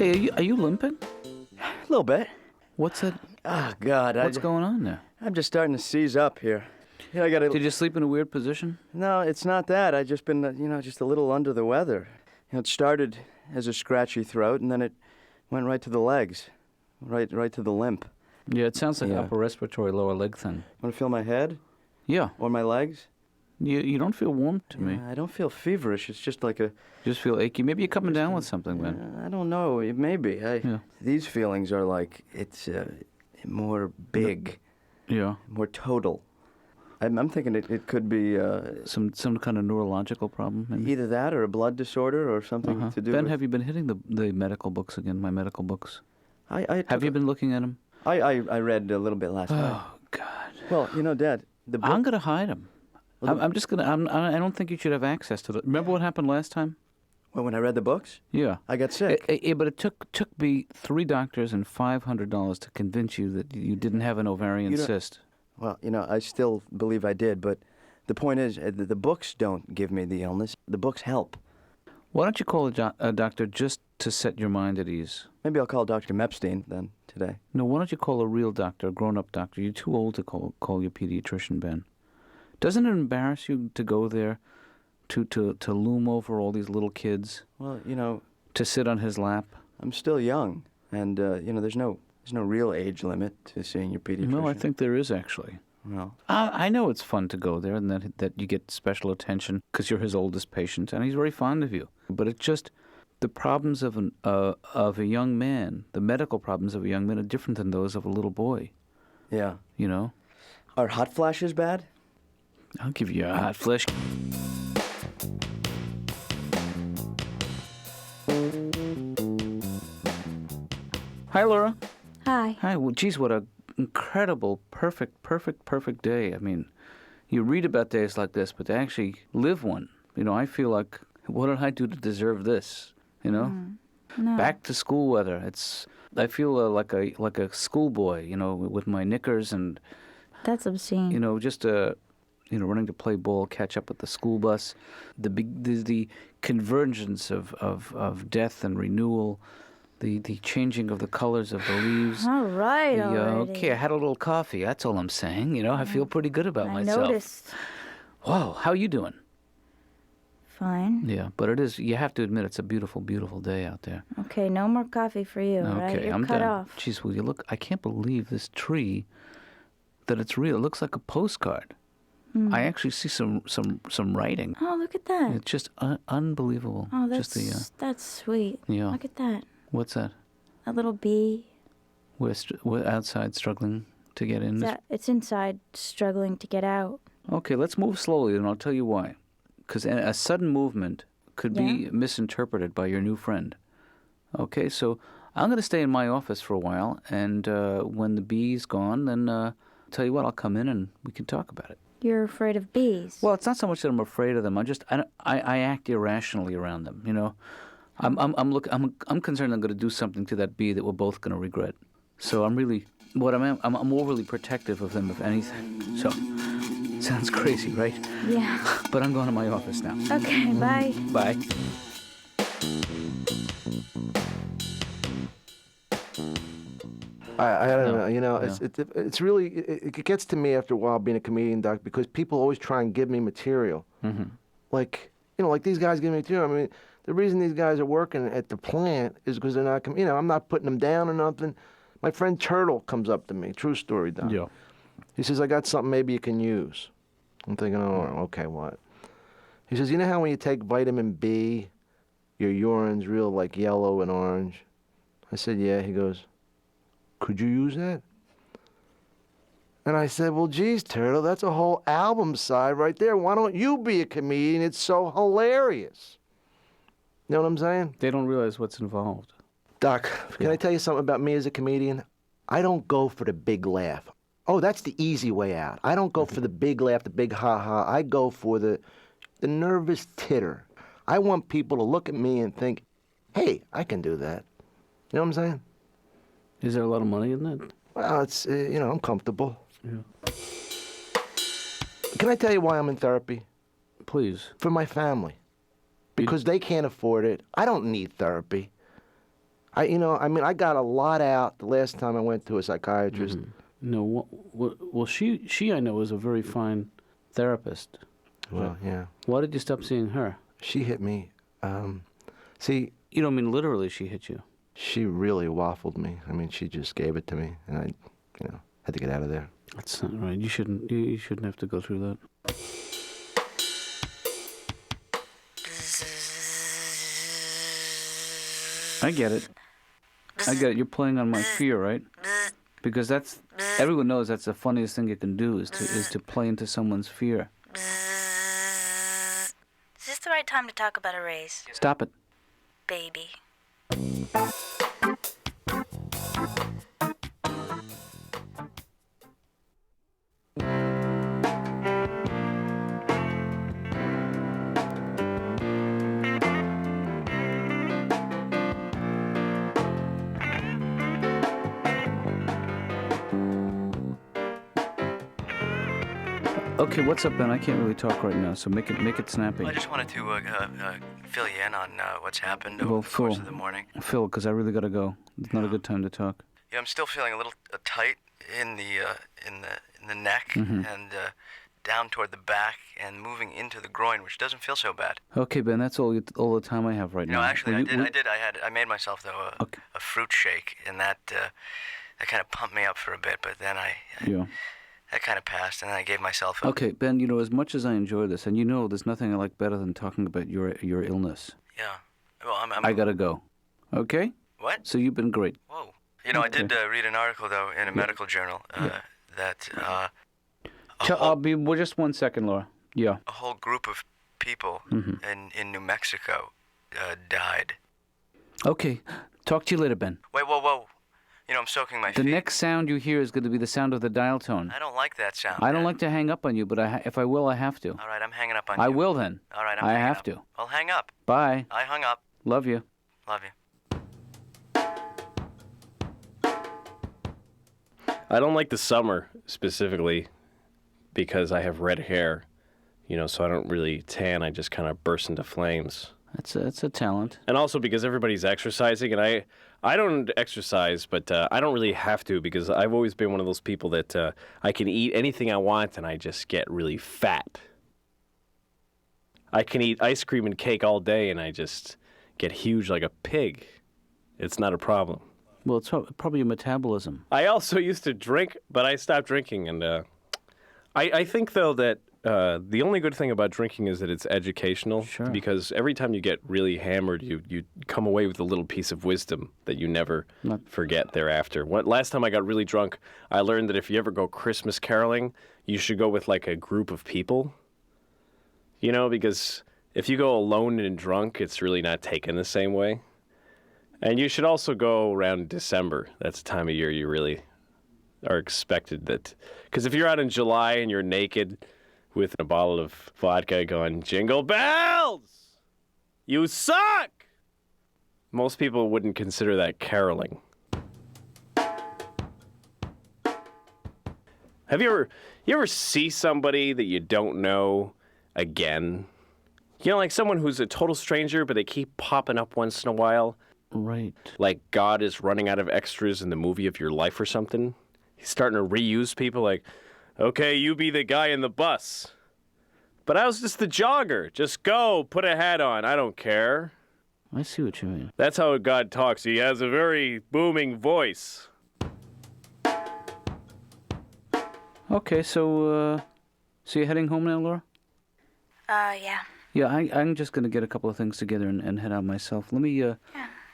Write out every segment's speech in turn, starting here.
Hey, are you limping? A little bit. What's that? Oh, God. What's going on there? I'm just starting to seize up here. Yeah, I got Did you sleep in a weird position? No, it's not that. I just been, just a little under the weather. It started as a scratchy throat, and then it went right to the legs, right to the limp. Yeah, it sounds like Yeah. upper respiratory lower leg thing. Want to feel my head Yeah. or my legs? You don't feel warm to me. I don't feel feverish. It's just like a... You just feel achy. Maybe you're coming down with something, man. I don't know. Maybe. Yeah. These feelings are like, it's more big, Yeah. more total. I'm thinking it could be Some kind of neurological problem, maybe? either that or a blood disorder or something to do Ben, with... have you been hitting the medical books again, my medical books? Have you been looking at them? I read a little bit last night. Oh, God. Well, Dad, the book... I'm going to hide them. Well, I'm just going to... I don't think you should have access to them. Remember what happened last time? Well, when I read the books, Yeah. I got sick. But it took me 3 doctors and $500 to convince you that you didn't have an ovarian cyst. Well, I still believe I did, but the point is, the books don't give me the illness. The books help. Why don't you call a doctor just to set your mind at ease? Maybe I'll call Dr. Mepstein then today. No, why don't you call a real doctor, a grown-up doctor? You're too old to call your pediatrician, Ben. Doesn't it embarrass you to go there, to loom over all these little kids? Well, To sit on his lap? I'm still young, and there's no real age limit to seeing your pediatrician. No, I think there is actually. Well, I know it's fun to go there and that you get special attention because you're his oldest patient and he's very fond of you. But it's just the problems of a young man, the medical problems of a young man are different than those of a little boy. yeah. Are hot flashes bad? I'll give you a hot flash. Hi, Laura. Hi. Hi. Well, geez, what a incredible, perfect day. I mean, you read about days like this, but to actually live one, I feel like, what did I do to deserve this? No. Back to school weather. I feel like a schoolboy, with my knickers and, That's obscene. just running to play ball, catch up with the school bus, the convergence of death and renewal. The changing of the colors of the leaves. All right, already. Okay, I had a little coffee. That's all I'm saying. I feel pretty good about myself. I noticed. Whoa, how are you doing? Fine. Yeah, but you have to admit, it's a beautiful, beautiful day out there. Okay, no more coffee for you, right? Okay, You're I'm cut done. off. Jeez, will you look? I can't believe this tree, that it's real. It looks like a postcard. I actually see some writing. Oh, look at that. It's just unbelievable. Oh, Just that's sweet. Yeah. Look at that. What's that? A little bee. We're outside struggling to get in. It's inside struggling to get out. Okay, let's move slowly, and I'll tell you why. Because a sudden movement could be misinterpreted by your new friend. Okay, so I'm going to stay in my office for a while, and when the bee's gone, then tell you what, I'll come in and we can talk about it. You're afraid of bees. Well, it's not so much that I'm afraid of them. I act irrationally around them. I'm concerned I'm going to do something to that bee that we're both going to regret. So I'm overly protective of them, if anything. So, sounds crazy, right? Yeah. But I'm going to my office now. Okay, bye. Bye. I don't know. Yeah. It's really it gets to me after a while being a comedian, Doc, because people always try and give me material. Mm-hmm. Like these guys give me material. I mean, the reason these guys are working at the plant is because they're not. I'm not putting them down or nothing. My friend Turtle comes up to me. True story, Doc. Yeah. He says, "I got something maybe you can use." I'm thinking, "Oh, okay, what?" He says, "You know how when you take vitamin B, your urine's real like yellow and orange?" I said, "Yeah." He goes, "Could you use that?" And I said, "Well, geez, Turtle, that's a whole album side right there. Why don't you be a comedian? It's so hilarious." You know what I'm saying? They don't realize what's involved. Doc, can I tell you something about me as a comedian? I don't go for the big laugh. Oh, that's the easy way out. I don't go for the big laugh, the big ha-ha. I go for the nervous titter. I want people to look at me and think, hey, I can do that. You know what I'm saying? Is there a lot of money in that? Well, it's, I'm comfortable. Yeah. Can I tell you why I'm in therapy? Please. For my family. Because they can't afford it. I don't need therapy. I got a lot out the last time I went to a psychiatrist. No, well, she I know is a very fine therapist. Well, yeah. Why did you stop seeing her? She hit me. See, You don't mean literally she hit you. she really waffled me. I mean, she just gave it to me, and I, had to get out of there. That's not right. You shouldn't have to go through that. I get it. You're playing on my fear, right? Because everyone knows that's the funniest thing you can do is to play into someone's fear. Is this the right time to talk about a raise? Stop it. Baby. Okay, what's up, Ben? I can't really talk right now, so make it snappy. I just wanted to fill you in on what's happened over Well, the course Phil. of the morning. Phil, because I really gotta go. It's not a good time to talk. Yeah, I'm still feeling a little tight in the neck and down toward the back and moving into the groin, which doesn't feel so bad. Okay, Ben, that's all the time I have right now. Actually, Will you- I made myself though Okay. a fruit shake, and that kind of pumped me up for a bit, but then Yeah. that kind of passed, and then I gave myself a... Okay, Ben, as much as I enjoy this, and there's nothing I like better than talking about your illness. Yeah. Well, I gotta go. Okay? What? So you've been great. Whoa. I did read an article, though, in a medical journal that Well, just 1 second, Laura. Yeah. a whole group of people in New Mexico died. Okay. Talk to you later, Ben. Wait, whoa. I'm soaking my The feet. next sound you hear is going to be the sound of the dial tone. I don't like that sound. I don't man. like to hang up on you, but if I will, I have to. All right, I'm hanging up on I you. will then. All right, I hanging have up. to. I'll hang up. Bye. I hung up. Love you. Love you. I don't like the summer specifically because I have red hair, so I don't really tan. I just kind of burst into flames. That's a talent. And also because everybody's exercising, and I don't exercise, but I don't really have to because I've always been one of those people that I can eat anything I want and I just get really fat. I can eat ice cream and cake all day and I just get huge like a pig. It's not a problem. Well, it's probably your metabolism. I also used to drink, but I stopped drinking. And I think, though, that the only good thing about drinking is that it's educational. Sure. Because every time you get really hammered, you come away with a little piece of wisdom that you never forget thereafter. Last time I got really drunk, I learned that if you ever go Christmas caroling, you should go with, like, a group of people. Because if you go alone and drunk, it's really not taken the same way. And you should also go around December. That's the time of year you really are expected that. Because if you're out in July and you're naked with a bottle of vodka going, "Jingle bells! You suck!" Most people wouldn't consider that caroling. Have you ever see somebody that you don't know again? Like someone who's a total stranger, but they keep popping up once in a while. Right. Like God is running out of extras in the movie of your life or something. He's starting to reuse people like, "Okay, you be the guy in the bus. But I was just the jogger. Just go, put a hat on. I don't care." I see what you mean. That's how God talks. He has a very booming voice. Okay, so you're heading home now, Laura? Yeah. Yeah, I'm just going to get a couple of things together and head out myself. Let me,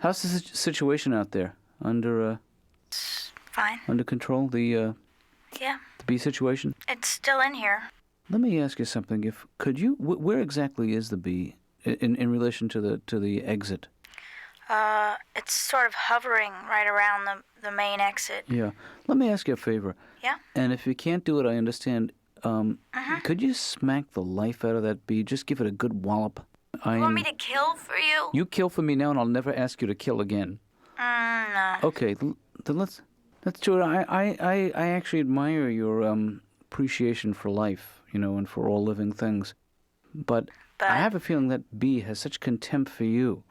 how's the situation out there? Under Fine. control? The Yeah. bee situation? It's still in here. Let me ask you something. Where exactly is the bee in relation to the exit? It's sort of hovering right around the main exit. Yeah. Let me ask you a favor. Yeah? And if you can't do it, I understand. Could you smack the life out of that bee? Just give it a good wallop. You want me to kill for you? You kill for me now, and I'll never ask you to kill again. No. Okay, then let's do it. I actually admire your appreciation for life, and for all living things. But I have a feeling that bee has such contempt for you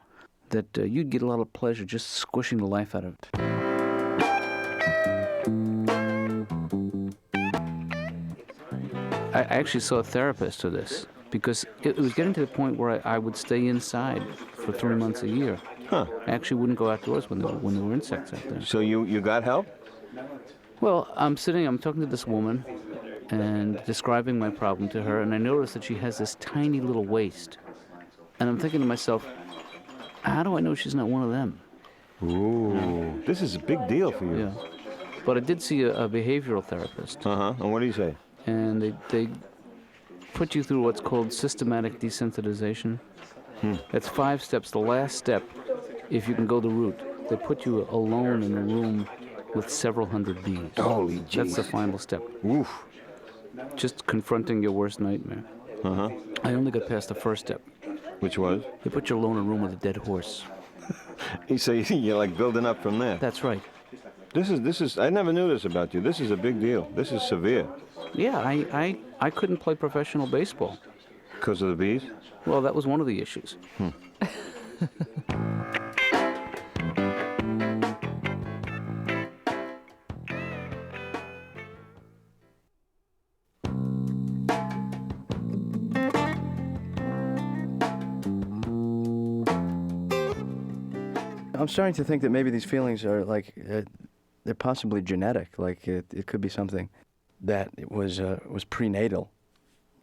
that you'd get a lot of pleasure just squishing the life out of it. I actually saw a therapist for this because it was getting to the point where I would stay inside for 3 months a year. Huh. I actually wouldn't go outdoors when there were insects out there. So you got help? Well, I'm talking to this woman and describing my problem to her, and I notice that she has this tiny little waist. And I'm thinking to myself, how do I know she's not one of them? Ooh, this is a big deal for you. Yeah. But I did see a behavioral therapist. Uh-huh. And what do you say? And they put you through what's called systematic desensitization. That's 5 steps. The last step, if you can go the route, they put you alone in a room with several hundred bees. Holy jeez. That's the final step. Oof. Just confronting your worst nightmare. Uh-huh. I only got past the first step. Which was? They put you alone in a room with a dead horse. So you're like building up from there. That's right. This is. I never knew this about you. This is a big deal. This is severe. Yeah, I couldn't play professional baseball. Because of the bees? Well, that was one of the issues. I'm starting to think that maybe these feelings are like, they're possibly genetic. Like it could be something that it was prenatal,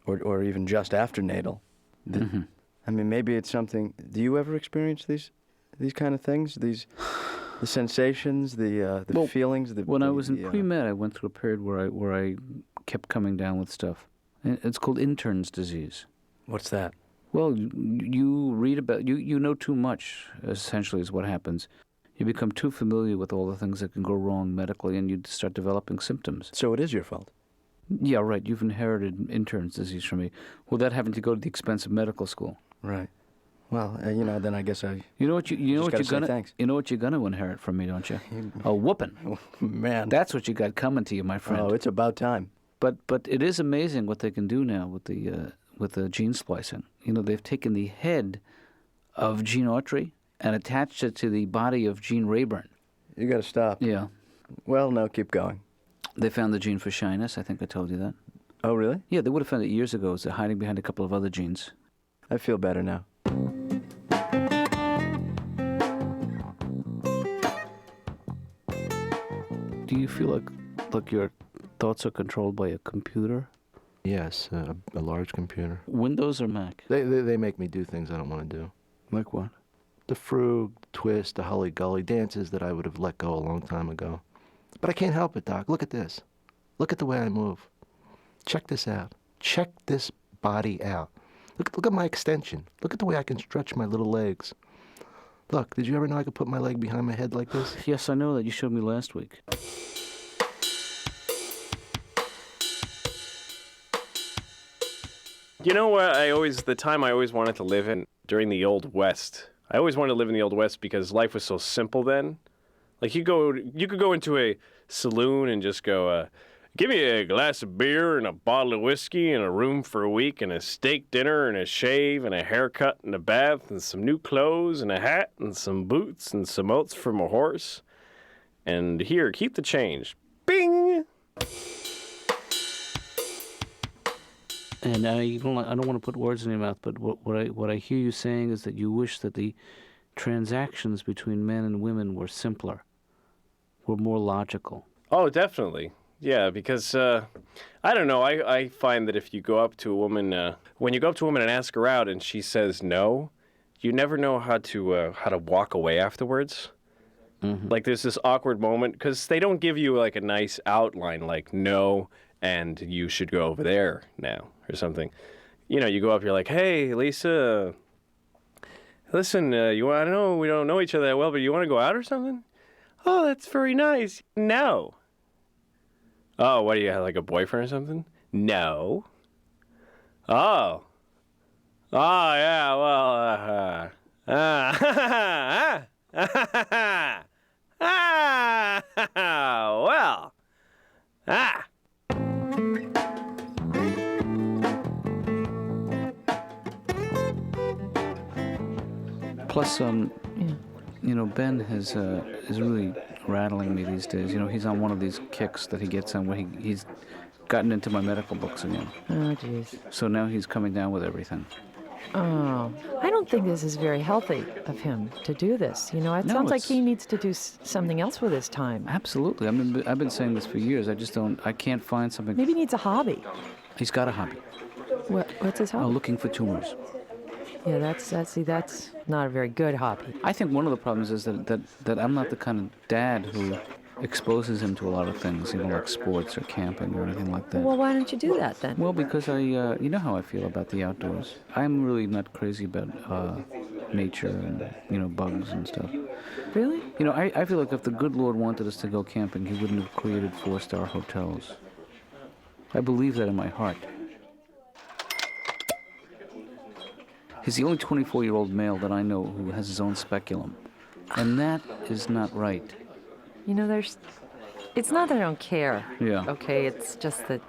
or even just after natal. I mean, maybe it's something. Do you ever experience these kind of things? The sensations, the feelings. When I was in pre-med, I went through a period where I kept coming down with stuff. And it's called intern's disease. What's that? Well, you read about, you know too much, essentially, is what happens. You become too familiar with all the things that can go wrong medically, and you start developing symptoms. So it is your fault. Yeah, right. You've inherited intern's disease from me. Without having to go to the expensive medical school. Right. Well, then I guess I. You know what thanks. You know what you're gonna inherit from me, don't you? A whooping. Man. That's what you got coming to you, my friend. Oh, it's about time. But it is amazing what they can do now with the gene splicing. You know, they've taken the head of Gene Autry and attached it to the body of Gene Rayburn. You got to stop. Yeah. Well, no, keep going. They found the gene for shyness. I think I told you that. Oh, really? Yeah, they would have found it years ago. It's hiding behind a couple of other genes. I feel better now. Do you feel like your thoughts are controlled by a computer? Yes, a large computer. Windows or Mac? They make me do things I don't want to do. Like what? The frug, twist, the hully-gully, dances that I would have let go a long time ago. But I can't help it, Doc. Look at this. Look at the way I move. Check this out. Check this body out. Look at my extension. Look at the way I can stretch my little legs. Look, did you ever know I could put my leg behind my head like this? Yes, I know that. You showed me last week. You know what? The time I always wanted to live in during the Old West. I always wanted to live in the Old West because life was so simple then. Like you could go into a saloon and just go, give me a glass of beer and a bottle of whiskey and a room for a week and a steak dinner and a shave and a haircut and a bath and some new clothes and a hat and some boots and some oats from a horse. And here, keep the change. Bing! And I don't want to put words in your mouth, but what I hear you saying is that you wish that the transactions between men and women were simpler, were more logical. Oh, definitely. Yeah, because, I don't know, I find that if you go up to a woman, when you go up to a woman and ask her out and she says no, you never know how to walk away afterwards. Mm-hmm. Like there's this awkward moment, because they don't give you like a nice outline like no, and you should go over there now or something. You know, you go up, you're like, hey, Lisa, listen, I know we don't know each other that well, but you want to go out or something? Oh, that's very nice. No. Oh, what do you have, like a boyfriend or something? No. Oh. Oh, yeah, well, well, Plus, Plus, Ben is really rattling me these days. He's on one of these kicks that he gets on where he's gotten into my medical books again. Oh, jeez. So now he's coming down with everything. Oh, I don't think this is very healthy of him to do this. It sounds like he needs to do something else with his time. Absolutely. I've been saying this for years. I can't find something. Maybe he needs a hobby. He's got a hobby. What's his hobby? Oh, looking for tumors. Yeah, that's not a very good hobby. I think one of the problems is that I'm not the kind of dad who exposes him to a lot of things, like sports or camping or anything like that. Well, why don't you do that then? Well, because you know how I feel about the outdoors. I'm really not crazy about nature and, bugs and stuff. Really? I feel like if the good Lord wanted us to go camping, he wouldn't have created 4-star hotels. I believe that in my heart. He's the only 24-year-old male that I know who has his own speculum. And that is not right. It's not that I don't care. Yeah. Okay, it's just that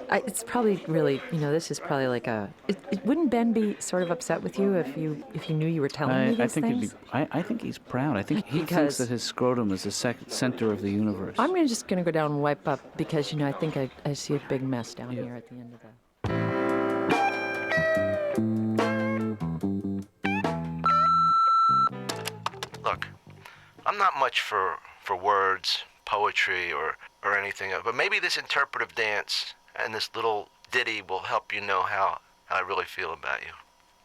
it's probably really, this is probably like wouldn't Ben be sort of upset with you if you knew you were telling me these things? I think he's proud. I think he thinks that his scrotum is the center of the universe. I'm just going to go down and wipe up because, I think I see a big mess down here at the end of the... Look, I'm not much for words, poetry, or anything, but maybe this interpretive dance and this little ditty will help you know how I really feel about you.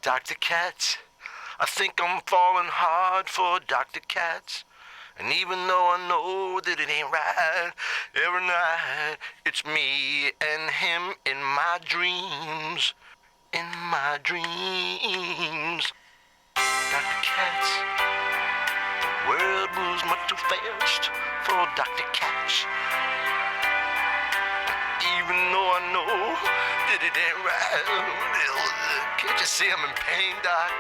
Dr. Katz, I think I'm falling hard for Dr. Katz. And even though I know that it ain't right, every night it's me and him in my dreams. In my dreams. Dr. Katz, the world moves much too fast for Dr. Katz. Even though I know that it ain't right, can't you see I'm in pain, Doc?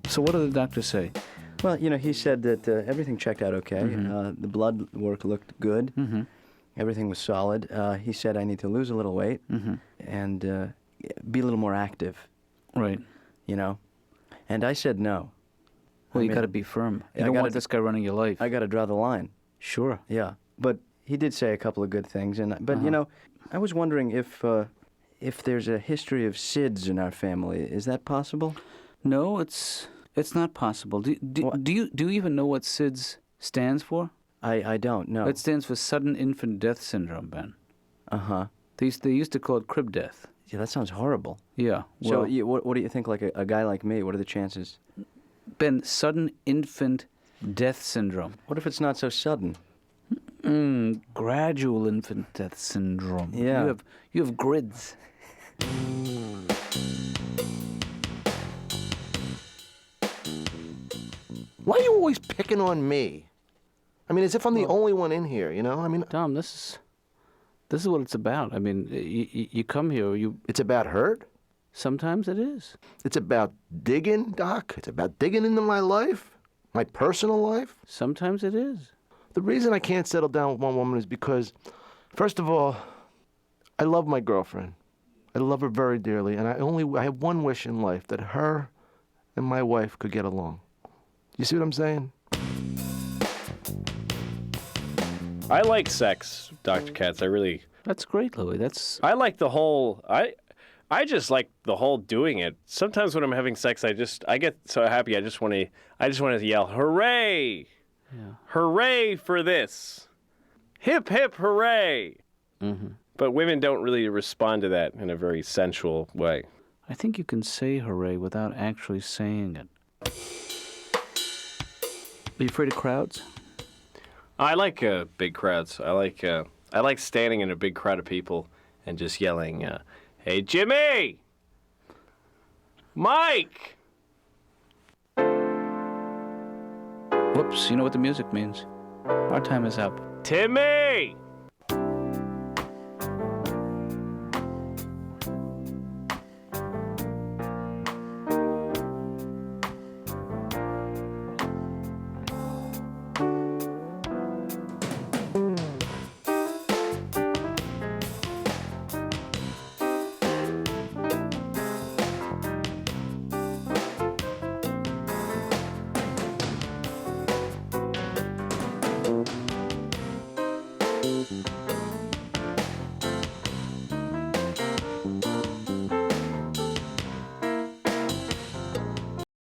So what did the doctor say? Well, he said that everything checked out okay. The blood work looked good. Mm-hmm. Everything was solid. He said I need to lose a little weight and be a little more active. Right. And I said no. Well, you got to be firm. You don't want this guy running your life. I got to draw the line. Sure. Yeah. But he did say a couple of good things. But I was wondering if there's a history of SIDS in our family. Is that possible? No, it's not possible. Do you even know what SIDS stands for? I don't know. It stands for Sudden Infant Death Syndrome, Ben. Uh-huh. They used to call it crib death. Yeah, that sounds horrible. Yeah. Well, so what do you think, like a guy like me, what are the chances? Ben, Sudden Infant Death Syndrome. What if it's not so sudden? Gradual infant death syndrome. Yeah. You have grids. Why are you always picking on me? I mean, as if I'm the only one in here, Tom, this is what it's about. I mean, you come here, It's about hurt? Sometimes it is. It's about digging, Doc? It's about digging into my life? My personal life? Sometimes it is. The reason I can't settle down with one woman is because, first of all, I love my girlfriend. I love her very dearly, and I have one wish in life, that her and my wife could get along. You see what I'm saying? I like sex, Dr. Katz. That's great, Louis. I like the whole. I just like the whole doing it. Sometimes when I'm having sex, I get so happy. I just want to yell, "Hooray! Yeah. Hooray for this! Hip hip hooray!" Mm-hmm. But women don't really respond to that in a very sensual way. I think you can say hooray without actually saying it. Are you afraid of crowds? I like big crowds. I like standing in a big crowd of people and just yelling, "Hey, Jimmy! Mike!" Whoops, you know what the music means. Our time is up. Timmy!